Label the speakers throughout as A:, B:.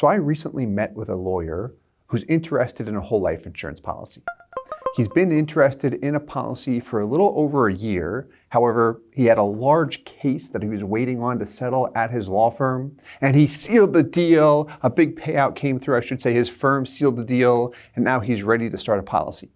A: So I recently met with a lawyer who's interested in a whole life insurance policy. He's been interested in a policy for a little over a year. However, he had a large case that he was waiting on to settle at his law firm, and he sealed the deal. A big payout came through, I should say. His firm sealed the deal, and now he's ready to start a policy.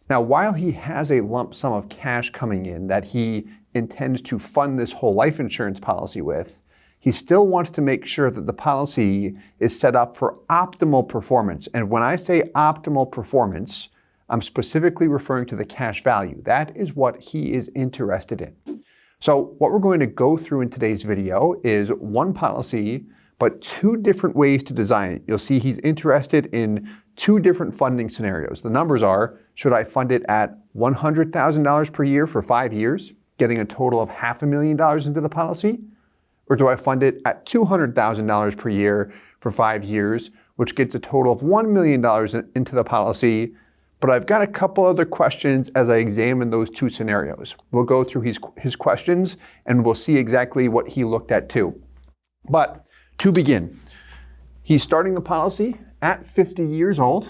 A: Now, while he has a lump sum of cash coming in that he intends to fund this whole life insurance policy with, he still wants to make sure that the policy is set up for optimal performance. And when I say optimal performance, I'm specifically referring to the cash value. That is what he is interested in. So what we're going to go through in today's video is one policy, but two different ways to design it. You'll see he's interested in two different funding scenarios. The numbers are, should I fund it at $100,000 per year for 5 years, getting a total of $500,000 into the policy? Or do I fund it at $200,000 per year for 5 years, which gets a total of $1 million into the policy? But I've got a couple other questions as I examine those two scenarios. We'll go through his questions and we'll see exactly what he looked at too. But to begin, he's starting the policy at 50 years old,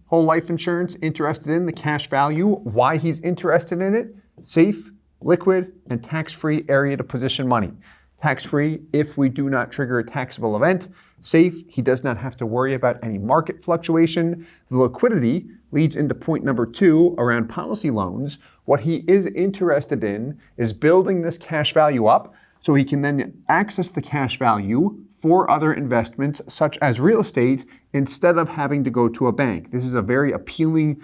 A: whole life insurance, interested in the cash value, why he's interested in it, safe, liquid, and tax-free area to position money. Tax-free if we do not trigger a taxable event. Safe, he does not have to worry about any market fluctuation. The liquidity leads into point number 2 around policy loans. What he is interested in is building this cash value up so he can then access the cash value for other investments such as real estate instead of having to go to a bank. This is a very appealing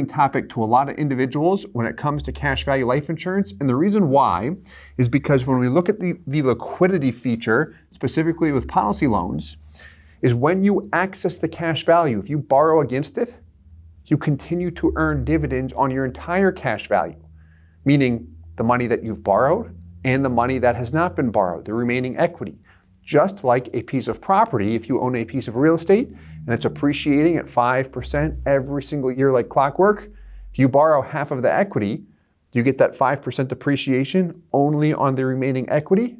A: topic to a lot of individuals when it comes to cash value life insurance. And the reason why is because when we look at the liquidity feature, specifically with policy loans, is when you access the cash value, if you borrow against it, you continue to earn dividends on your entire cash value, meaning the money that you've borrowed and the money that has not been borrowed, the remaining equity. Just like a piece of property, if you own a piece of real estate and it's appreciating at 5% every single year like clockwork, if you borrow half of the equity, you get that 5% depreciation only on the remaining equity?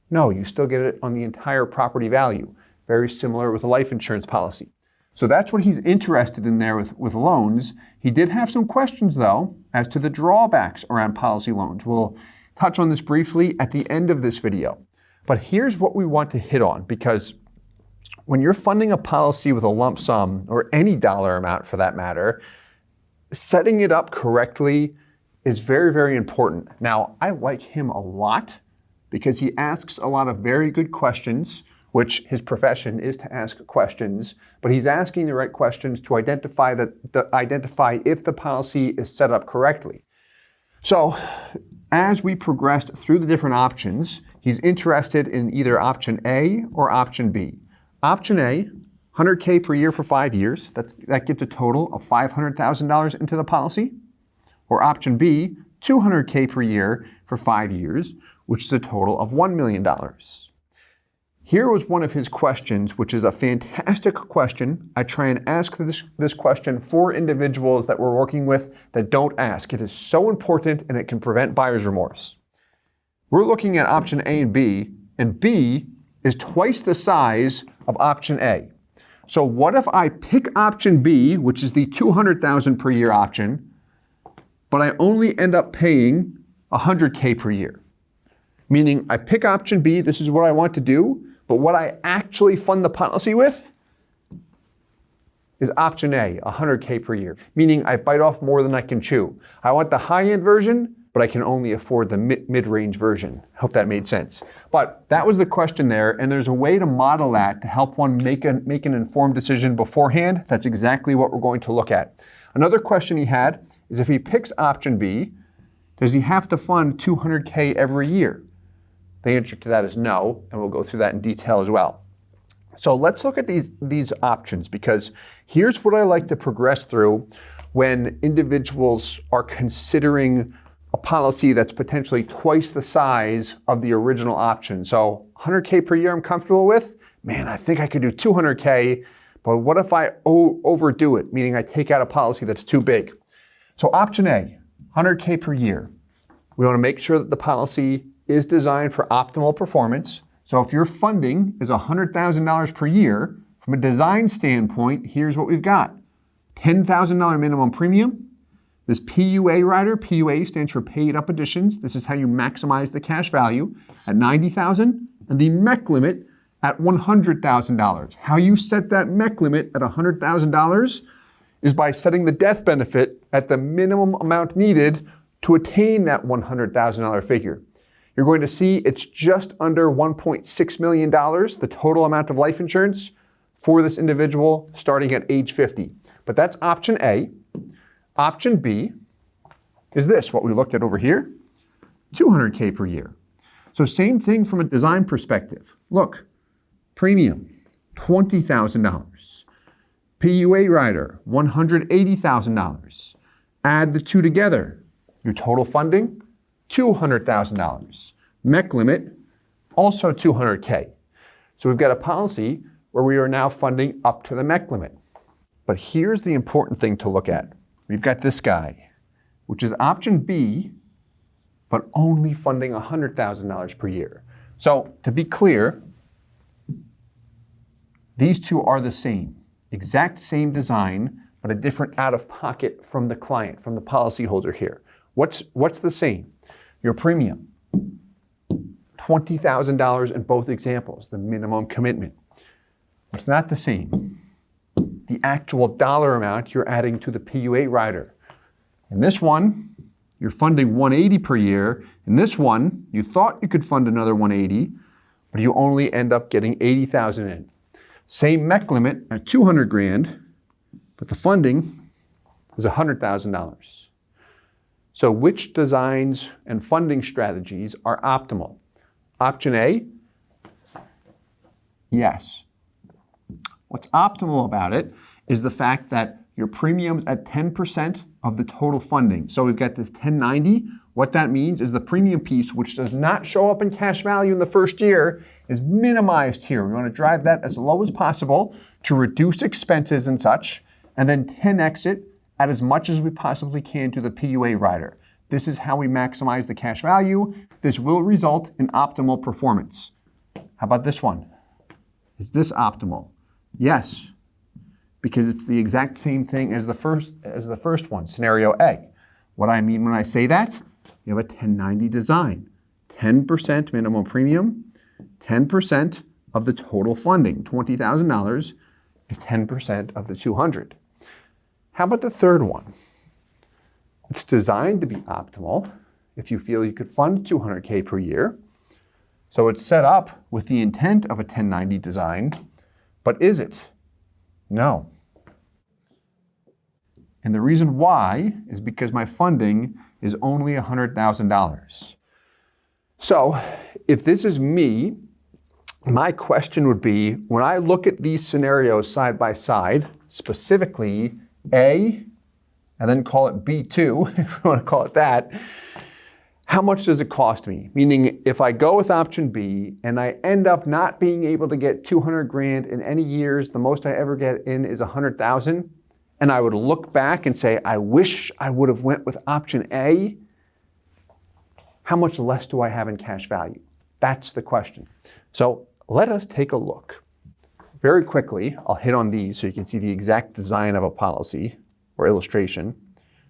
A: No, you still get it on the entire property value. Very similar with a life insurance policy. So that's what he's interested in there with loans. He did have some questions though as to the drawbacks around policy loans. We'll touch on this briefly at the end of this video. But here's what we want to hit on, because when you're funding a policy with a lump sum, or any dollar amount for that matter, setting it up correctly is very, very important. Now, I like him a lot because he asks a lot of very good questions, which his profession is to ask questions, but he's asking the right questions to identify if the policy is set up correctly. So, as we progressed through the different options, he's interested in either option A or option B. Option A, $100K per year for 5 years. That gets a total of $500,000 into the policy. Or option B, $200K per year for 5 years, which is a total of $1 million. Here was one of his questions, which is a fantastic question. I try and ask this question for individuals that we're working with that don't ask. It is so important and it can prevent buyer's remorse. We're looking at option A and B is twice the size of option A. So what if I pick option B, which is the $200,000 per year option, but I only end up paying $100K per year? Meaning I pick option B, this is what I want to do, but what I actually fund the policy with is option A, $100K per year. Meaning I bite off more than I can chew. I want the high-end version, but I can only afford the mid-range version. Hope that made sense. But that was the question there, and there's a way to model that to help one make an informed decision beforehand. That's exactly what we're going to look at. Another question he had is if he picks option B, does he have to fund $200K every year? The answer to that is no, and we'll go through that in detail as well. So let's look at these options, because here's what I like to progress through when individuals are considering a policy that's potentially twice the size of the original option. So 100K per year I'm comfortable with. Man, I think I could do 200K, but what if I overdo it, meaning I take out a policy that's too big? So option A, 100K per year. We want to make sure that the policy is designed for optimal performance. So if your funding is $100,000 per year, from a design standpoint, here's what we've got. $10,000 minimum premium. This PUA rider, PUA stands for paid up additions. This is how you maximize the cash value at $90,000, and the MEC limit at $100,000. How you set that MEC limit at $100,000 is by setting the death benefit at the minimum amount needed to attain that $100,000 figure. You're going to see it's just under $1.6 million, the total amount of life insurance for this individual starting at age 50. But that's option A. Option B is this, what we looked at over here, $200K per year. So same thing from a design perspective. Look, premium, $20,000. PUA rider, $180,000. Add the two together. Your total funding, $200,000. MEC limit, also $200K. So we've got a policy where we are now funding up to the MEC limit. But here's the important thing to look at. We've got this guy, which is option B, but only funding $100,000 per year. So to be clear, these two are the same, exact same design, but a different out-of-pocket from the client, from the policyholder here. What's the same? Your premium, $20,000 in both examples, the minimum commitment. It's not the same. The actual dollar amount you're adding to the PUA rider. In this one, you're funding $180 per year. In this one, you thought you could fund another $180, but you only end up getting $80,000 in. Same MEC limit at $200,000, but the funding is $100,000. So which designs and funding strategies are optimal? Option A, yes. What's optimal about it is the fact that your premium's at 10% of the total funding. So we've got this 1090. What that means is the premium piece, which does not show up in cash value in the first year, is minimized here. We want to drive that as low as possible to reduce expenses and such, and then 10x it at as much as we possibly can to the PUA rider. This is how we maximize the cash value. This will result in optimal performance. How about this one? Is this optimal? Yes, because it's the exact same thing as the first one, scenario A. What I mean when I say that, you have a 1090 design. 10% minimum premium, 10% of the total funding. $20,000 is 10% of the 200. How about the third one? It's designed to be optimal if you feel you could fund $200K per year. So it's set up with the intent of a 1090 design. But is it? No. And the reason why is because my funding is only $100,000. So if this is me, my question would be, when I look at these scenarios side by side, specifically A, and then call it B2, if you want to call it that, how much does it cost me? Meaning, if I go with option B and I end up not being able to get $200,000 in any years, the most I ever get in is $100,000, and I would look back and say, I wish I would have went with option A, how much less do I have in cash value? That's the question. So let us take a look. Very quickly, I'll hit on these so you can see the exact design of a policy or illustration.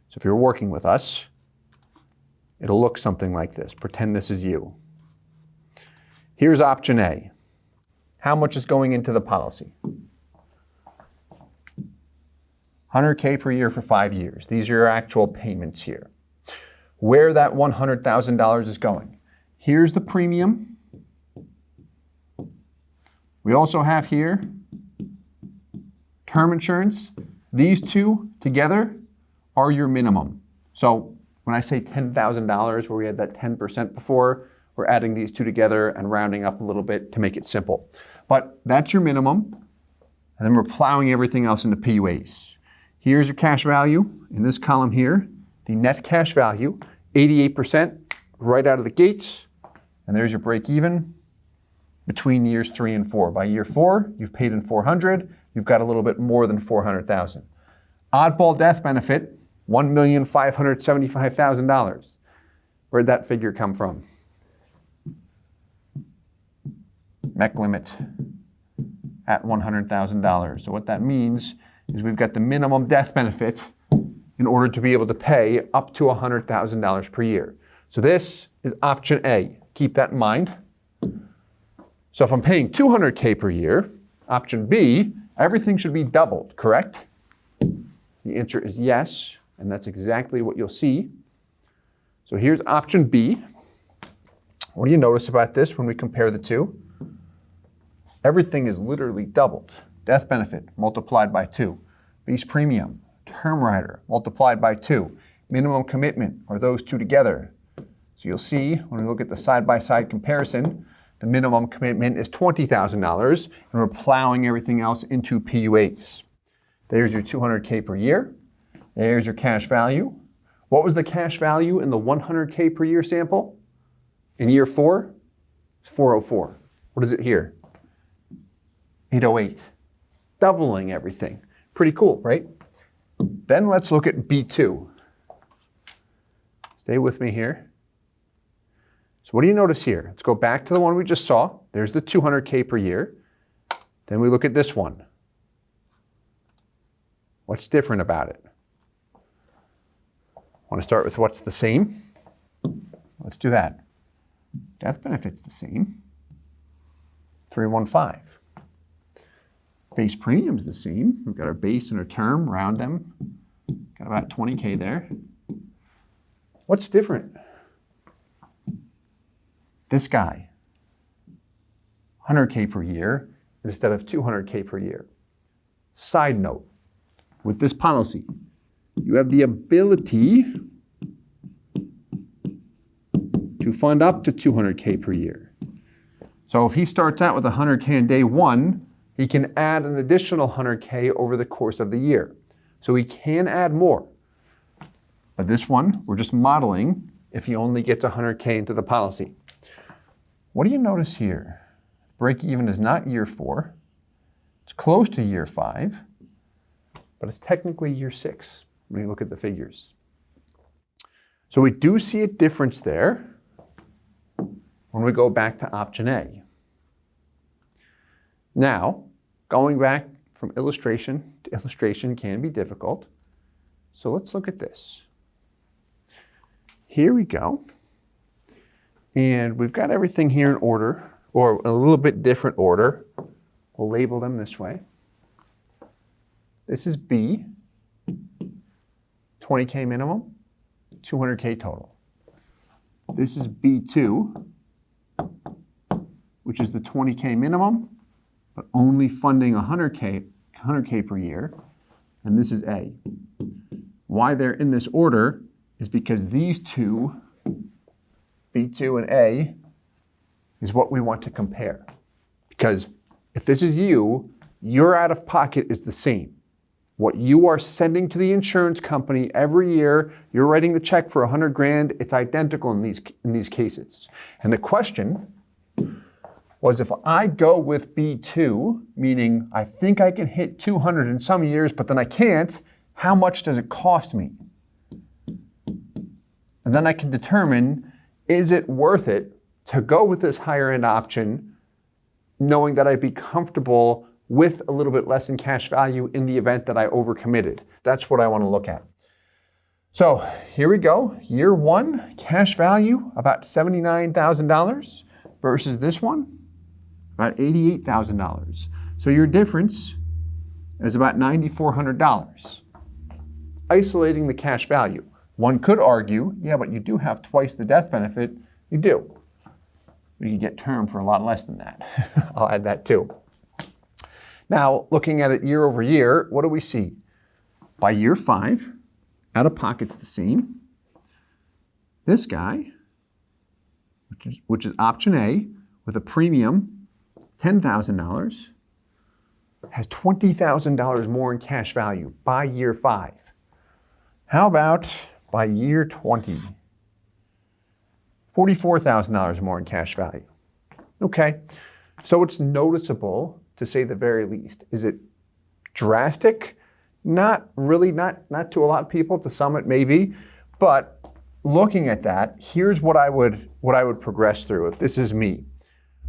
A: So if you're working with us, it'll look something like this. Pretend this is you. Here's option A. How much is going into the policy? $100K per year for 5 years. These are your actual payments here. Where that $100,000 is going. Here's the premium. We also have here term insurance. These two together are your minimum. So when I say $10,000, where we had that 10% before, we're adding these two together and rounding up a little bit to make it simple. But that's your minimum, and then we're plowing everything else into PUAs. Here's your cash value in this column here, the net cash value, 88% right out of the gates, and there's your break even between years 3 and 4. By year 4, you've paid in $400,000, you've got a little bit more than $400,000. Oddball death benefit, $1,575,000. Where'd that figure come from? MEC limit at $100,000. So what that means is we've got the minimum death benefit in order to be able to pay up to $100,000 per year. So this is option A. Keep that in mind. So if I'm paying $200K per year, option B, everything should be doubled, correct? The answer is yes, and that's exactly what you'll see. So here's option B. What do you notice about this when we compare the two? Everything is literally doubled. Death benefit multiplied by 2. Base premium, term rider multiplied by 2. Minimum commitment are those two together. So you'll see when we look at the side-by-side comparison, the minimum commitment is $20,000, and we're plowing everything else into PUAs. There's your $200K per year. There's your cash value. What was the cash value in the $100K per year sample? In year 4, it's $404. What is it here? $808. Doubling everything. Pretty cool, right? Then let's look at B2. Stay with me here. So what do you notice here? Let's go back to the one we just saw. There's the $200K per year. Then we look at this one. What's different about it? Want to start with what's the same? Let's do that. Death benefit's the same. $315. Base premium's the same. We've got our base and our term, round them. Got about $20K there. What's different? This guy, $100K per year instead of $200K per year. Side note, with this policy, you have the ability to fund up to $200K per year. So if he starts out with $100K in day 1, he can add an additional $100K over the course of the year. So he can add more. But this one, we're just modeling if he only gets $100K into the policy. What do you notice here? Break even is not year 4. It's close to year 5, but it's technically year 6 when you look at the figures. So we do see a difference there when we go back to option A. Now, going back from illustration to illustration can be difficult. So let's look at this. Here we go. And we've got everything here in order, or a little bit different order. We'll label them this way. This is B, 20K minimum, 200K total. This is B2, which is the 20K minimum, but only funding 100K per year. And this is A. Why they're in this order is because these two, B2 and A, is what we want to compare. Because if this is you, your out-of-pocket is the same. What you are sending to the insurance company every year, you're writing the check for $100,000, it's identical in these cases. And the question was, if I go with B2, meaning I think I can hit 200 in some years, but then I can't, how much does it cost me? And then I can determine, is it worth it to go with this higher end option, knowing that I'd be comfortable with a little bit less in cash value in the event that I overcommitted? That's what I want to look at. So here we go. Year 1, cash value, about $79,000 versus this one, about $88,000. So your difference is about $9,400. Isolating the cash value. One could argue, yeah, but you do have twice the death benefit. You do. But you get term for a lot less than that. I'll add that too. Now, looking at it year over year, what do we see? By year 5, out-of-pocket's the same. This guy, which is option A, with a premium, $10,000, has $20,000 more in cash value by year 5. How about by year 20? $44,000 more in cash value. Okay, so it's noticeable, to say the very least. Is it drastic? Not really, not to a lot of people. To some it may be, but looking at that, here's what I would progress through if this is me.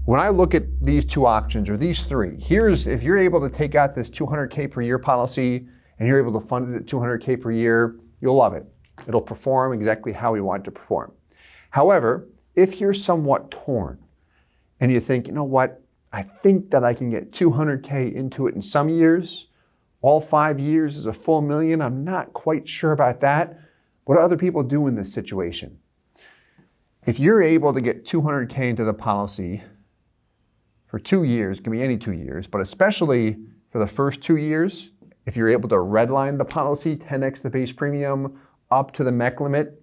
A: When I look at these two options, or these three, if you're able to take out this $200K per year policy and you're able to fund it at $200K per year, you'll love it. It'll perform exactly how we want it to perform. However, if you're somewhat torn and you think, you know what, I think that I can get $200K into it in some years, all 5 years is a full $1 million, I'm not quite sure about that. What do other people do in this situation? If you're able to get $200K into the policy for 2 years, it can be any 2 years, but especially for the first 2 years, if you're able to redline the policy, 10x the base premium, up to the MEC limit,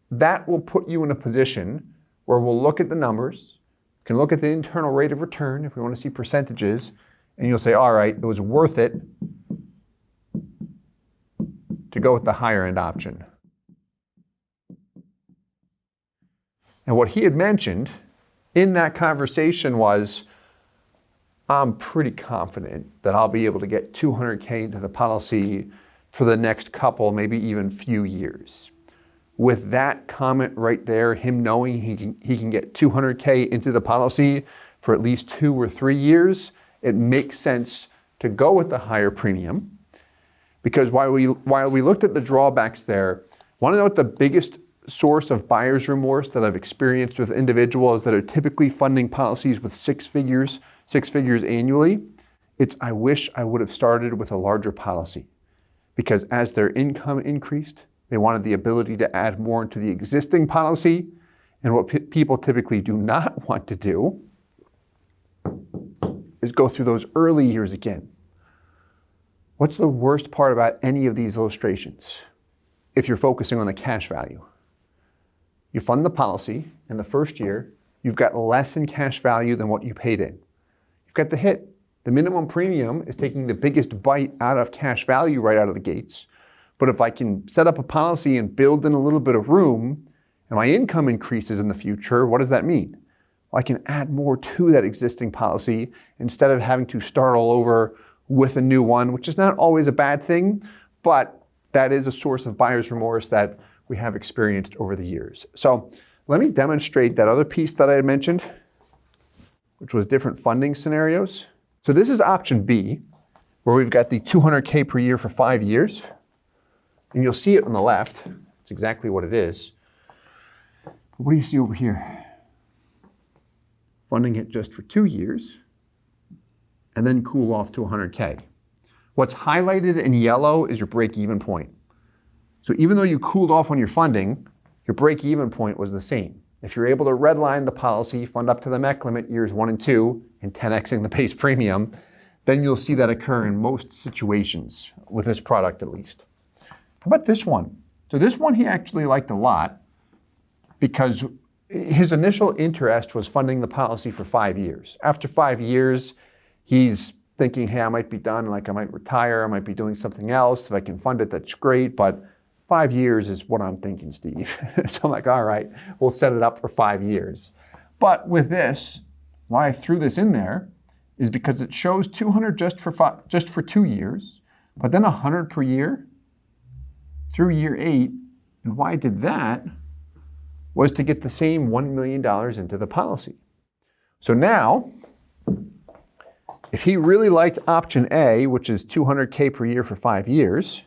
A: that will put you in a position where we'll look at the numbers, can look at the internal rate of return if we want to see percentages, and you'll say, all right, it was worth it to go with the higher end option. And what he had mentioned in that conversation was, I'm pretty confident that I'll be able to get $200K into the policy for the next couple, maybe even few years. With that comment right there, him knowing he can get $200K into the policy for at least 2 or 3 years, it makes sense to go with the higher premium. Because while we looked at the drawbacks there, want to know what the biggest source of buyer's remorse that I've experienced with individuals that are typically funding policies with six figures annually? It's, I wish I would have started with a larger policy. Because as their income increased, they wanted the ability to add more into the existing policy. And what people typically do not want to do is go through those early years again. What's the worst part about any of these illustrations? If you're focusing on the cash value. You fund the policy in the first year, you've got less in cash value than what you paid in. You've got the hit. The minimum premium is taking the biggest bite out of cash value right out of the gates. But if I can set up a policy and build in a little bit of room, and my income increases in the future, what does that mean? Well, I can add more to that existing policy instead of having to start all over with a new one, which is not always a bad thing, but that is a source of buyer's remorse that we have experienced over the years. So let me demonstrate that other piece that I had mentioned, which was different funding scenarios. So this is option B, where we've got the $200K per year for 5 years. And you'll see it on the left. It's exactly what it is. But what do you see over here? Funding it just for 2 years, and then cool off to 100K. What's highlighted in yellow is your break-even point. So even though you cooled off on your funding, your break-even point was the same. If you're able to redline the policy, fund up to the MEC limit years 1 and 2, and 10xing the base premium, then you'll see that occur in most situations, with this product at least. How about this one? So this one he actually liked a lot because his initial interest was funding the policy for 5 years. After 5 years, he's thinking, hey, I might be done, like I might retire, I might be doing something else. If I can fund it, that's great, but 5 years is what I'm thinking, Steve. So I'm like, all right, we'll set it up for 5 years. But with this, why I threw this in there is because it shows 200 just for 2 years, but then 100 per year through year 8. And why I did that was to get the same $1 million into the policy. So now, if he really liked option A, which is 200K per year for 5 years,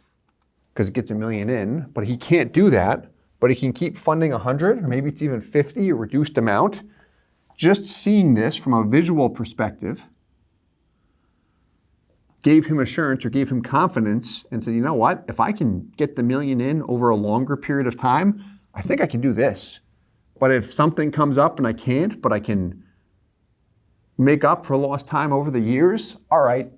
A: because it gets $1 million in, but he can't do that, but he can keep funding 100, or maybe it's even 50, a reduced amount. Just seeing this from a visual perspective gave him assurance or gave him confidence and said, you know what, if I can get the $1 million in over a longer period of time, I think I can do this. But if something comes up and I can't, but I can make up for lost time over the years, all right,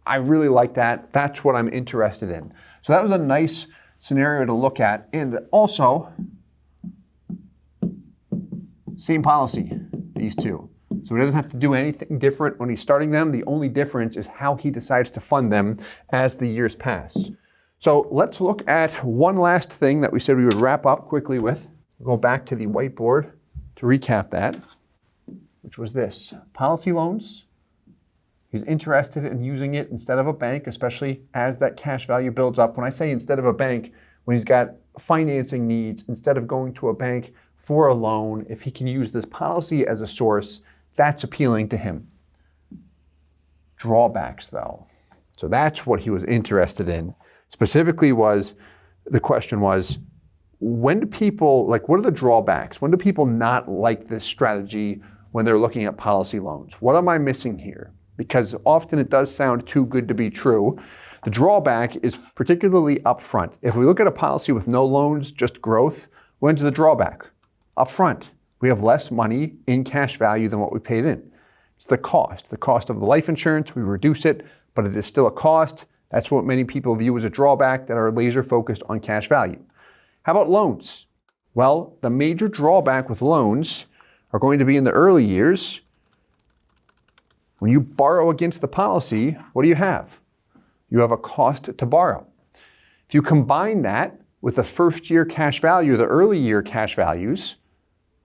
A: I really like that. That's what I'm interested in. So that was a nice scenario to look at. And also, same policy, these two. So he doesn't have to do anything different when he's starting them. The only difference is how he decides to fund them as the years pass. So let's look at one last thing that we said we would wrap up quickly with. We'll go back to the whiteboard to recap that, which was this. Policy loans. He's interested in using it instead of a bank, especially as that cash value builds up. When I say instead of a bank, when he's got financing needs, instead of going to a bank for a loan, if he can use this policy as a source, That's appealing to him. Drawbacks, though. So that's what he was interested in. Specifically the question was, when do people, what are the drawbacks? When do people not like this strategy when they're looking at policy loans? What am I missing here? Because often it does sound too good to be true. The drawback is particularly upfront. If we look at a policy with no loans, just growth, when's the drawback? Upfront. We have less money in cash value than what we paid in. It's the cost of the life insurance. We reduce it, but it is still a cost. That's what many people view as a drawback that are laser focused on cash value. How about loans? Well, the major drawback with loans are going to be in the early years. When you borrow against the policy, what do you have? You have a cost to borrow. If you combine that with the first year cash value, the early year cash values,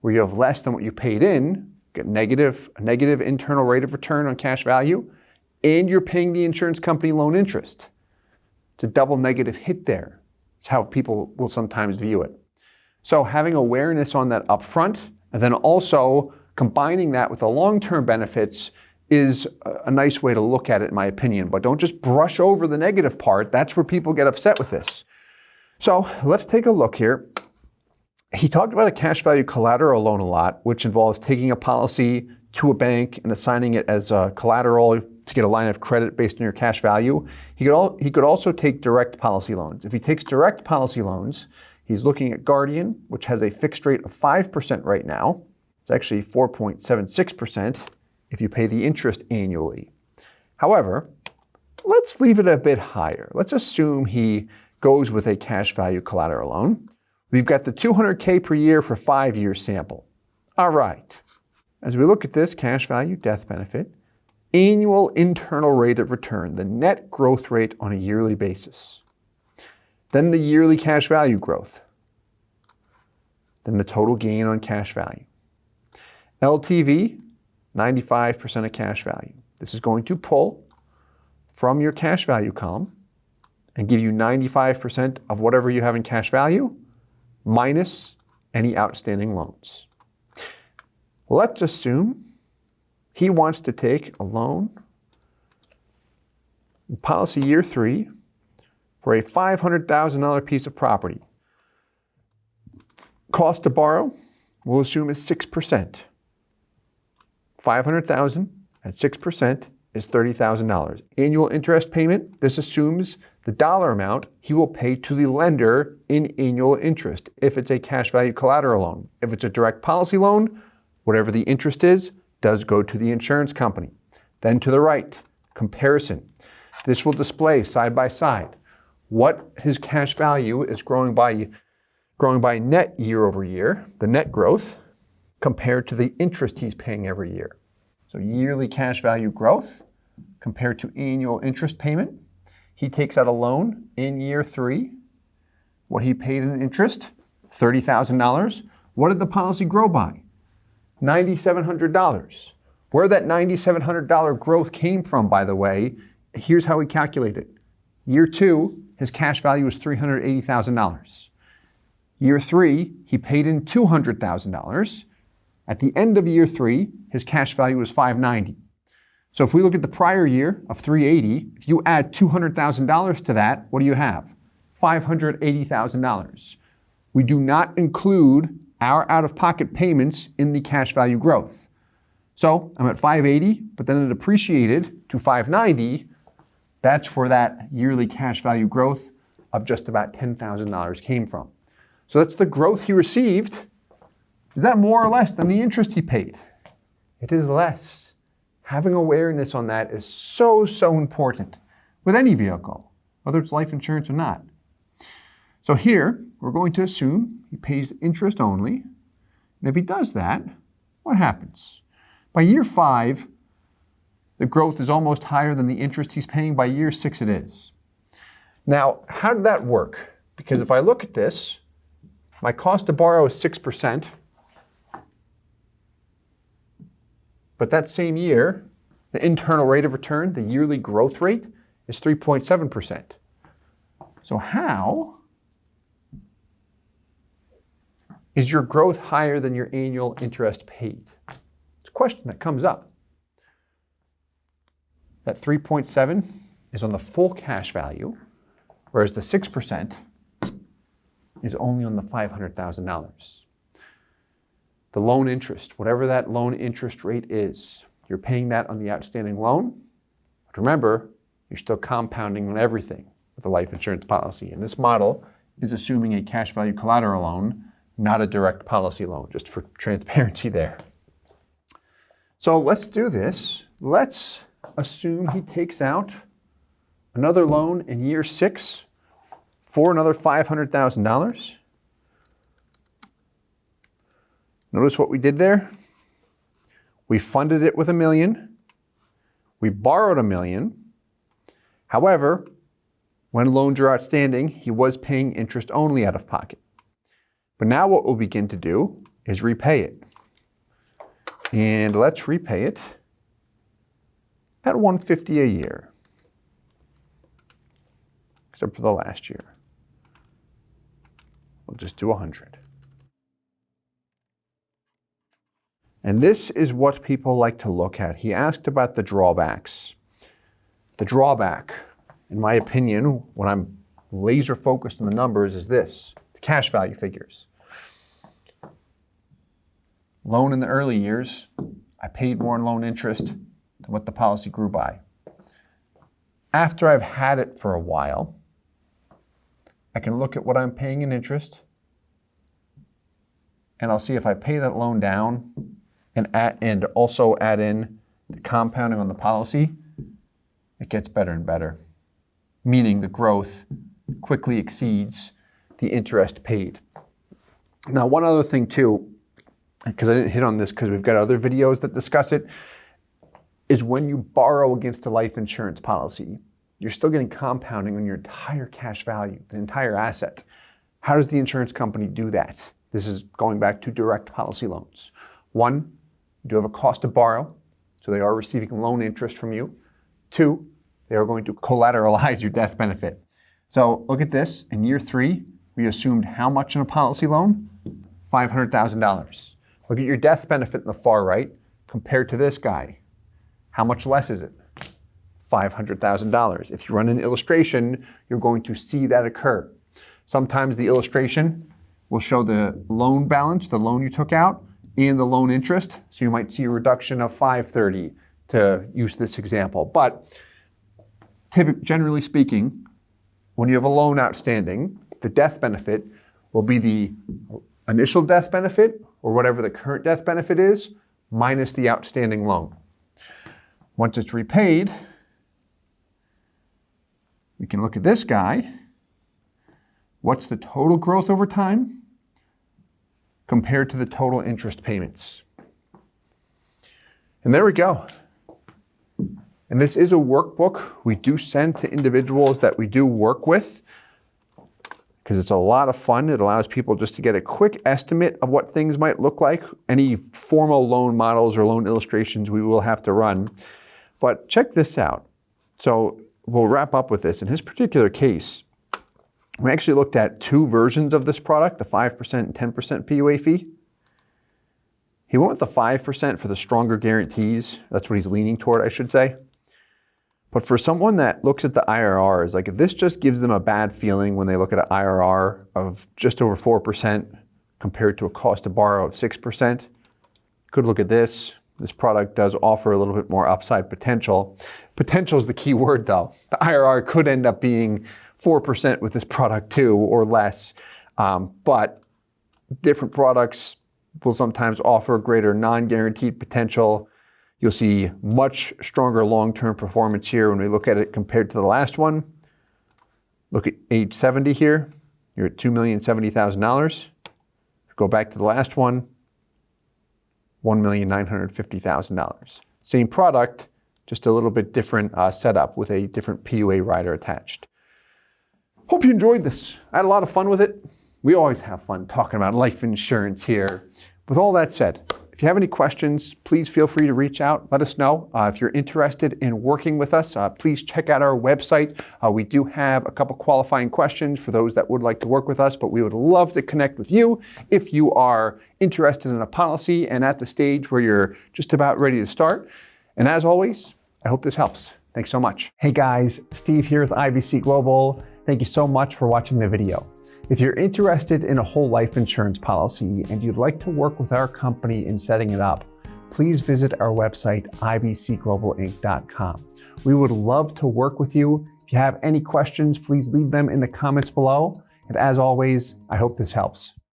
A: where you have less than what you paid in, get a negative internal rate of return on cash value, and you're paying the insurance company loan interest. It's a double negative hit there. It's how people will sometimes view it. So having awareness on that upfront, and then also combining that with the long-term benefits is a nice way to look at it, in my opinion. But don't just brush over the negative part. That's where people get upset with this. So let's take a look here. He talked about a cash value collateral loan a lot, which involves taking a policy to a bank and assigning it as a collateral to get a line of credit based on your cash value. He could also take direct policy loans. If he takes direct policy loans, he's looking at Guardian, which has a fixed rate of 5% right now. It's actually 4.76% if you pay the interest annually. However, let's leave it a bit higher. Let's assume he goes with a cash value collateral loan. We've got the $200K per year for 5-year sample. All right. As we look at this cash value death benefit, annual internal rate of return, the net growth rate on a yearly basis. Then the yearly cash value growth. Then the total gain on cash value. LTV, 95% of cash value. This is going to pull from your cash value column and give you 95% of whatever you have in cash value minus any outstanding loans. Let's assume he wants to take a loan in policy year 3 for a $500,000 piece of property. Cost to borrow, we'll assume is 6%. $500,000 at 6% is $30,000. Annual interest payment, this assumes the dollar amount he will pay to the lender in annual interest if it's a cash value collateral loan. If it's a direct policy loan, whatever the interest is, does go to the insurance company. Then to the right, comparison. This will display side by side what his cash value is growing by net year over year, the net growth, compared to the interest he's paying every year. So yearly cash value growth compared to annual interest payment. He takes out a loan in year 3. What he paid in interest, $30,000. What did the policy grow by? $9,700. Where that $9,700 growth came from, by the way, here's how we calculate it. Year 2, his cash value was $380,000. Year 3, he paid in $200,000. At the end of year 3, his cash value was $590,000. So if we look at the prior year of $380,000, if you add $200,000 to that, what do you have? $580,000. We do not include our out-of-pocket payments in the cash value growth. So I'm at $580,000, but then it appreciated to $590,000. That's where that yearly cash value growth of just about $10,000 came from. So that's the growth he received. Is that more or less than the interest he paid? It is less. Having awareness on that is so important with any vehicle, whether it's life insurance or not. So here, we're going to assume he pays interest only. And if he does that, what happens? By year 5, the growth is almost higher than the interest he's paying. By year 6, it is. Now, how did that work? Because if I look at this, my cost to borrow is 6%. But that same year, the internal rate of return, the yearly growth rate, is 3.7%. So how is your growth higher than your annual interest paid? It's question that comes up. That 3.7 is on the full cash value, whereas the 6% is only on the $500,000. The loan interest, whatever that loan interest rate is, you're paying that on the outstanding loan. But remember, you're still compounding on everything with a life insurance policy. And this model is assuming a cash value collateral loan, not a direct policy loan, just for transparency there. So let's do this. Let's assume he takes out another loan in year 6 for another $500,000. Notice what we did there? We funded it with $1 million. We borrowed $1 million. However, when loans are outstanding, he was paying interest only out of pocket. But now what we'll begin to do is repay it. And let's repay it at $150 a year, except for the last year. We'll just do 100. And this is what people like to look at. He asked about the drawbacks. The drawback, in my opinion, when I'm laser focused on the numbers, is this: the cash value figures. Loan in the early years, I paid more in loan interest than what the policy grew by. After I've had it for a while, I can look at what I'm paying in interest, and I'll see if I pay that loan down and also add in the compounding on the policy, it gets better and better. Meaning the growth quickly exceeds the interest paid. Now, one other thing too, because I didn't hit on this because we've got other videos that discuss it, is when you borrow against a life insurance policy, you're still getting compounding on your entire cash value, the entire asset. How does the insurance company do that? This is going back to direct policy loans. One, you do have a cost to borrow, so they are receiving loan interest from you. Two, they are going to collateralize your death benefit. So look at this. In year 3, we assumed how much in a policy loan? $500,000. Look at your death benefit in the far right compared to this guy. How much less is it? $500,000. If you run an illustration, you're going to see that occur. Sometimes the illustration will show the loan balance, the loan you took out, and the loan interest. So you might see a reduction of $530 to use this example. But generally speaking, when you have a loan outstanding, the death benefit will be the initial death benefit, or whatever the current death benefit is, minus the outstanding loan. Once it's repaid, we can look at this guy. What's the total growth over time compared to the total interest payments? And there we go. And this is a workbook we do send to individuals that we do work with, because it's a lot of fun. It allows people just to get a quick estimate of what things might look like. Any formal loan models or loan illustrations we will have to run. But check this out. So we'll wrap up with this. In his particular case, we actually looked at 2 versions of this product, the 5% and 10% PUA fee. He went with the 5% for the stronger guarantees. That's what he's leaning toward, I should say. But for someone that looks at the IRRs, like if this just gives them a bad feeling when they look at an IRR of just over 4% compared to a cost to borrow of 6%, could look at this. This product does offer a little bit more upside potential. Potential is the key word though. The IRR could end up being 4% with this product too, or less. But different products will sometimes offer greater non-guaranteed potential. You'll see much stronger long-term performance here when we look at it compared to the last one. Look at age 70 here. You're at $2,070,000. Go back to the last one, $1,950,000. Same product, just a little bit different setup with a different PUA rider attached. Hope you enjoyed this. I had a lot of fun with it. We always have fun talking about life insurance here. With all that said, If you have any questions, please feel free to reach out. Let us know. If you're interested in working with us, please check out our website. We do have a couple qualifying questions for those that would like to work with us, but we would love to connect with you if you are interested in a policy and at the stage where you're just about ready to start. And as always, I hope this helps. Thanks so much. Hey guys, Steve here with IBC Global. Thank you so much for watching the video. If you're interested in a whole life insurance policy and you'd like to work with our company in setting it up, please visit our website, ibcglobalinc.com. We would love to work with you. If you have any questions, please leave them in the comments below. And as always, I hope this helps.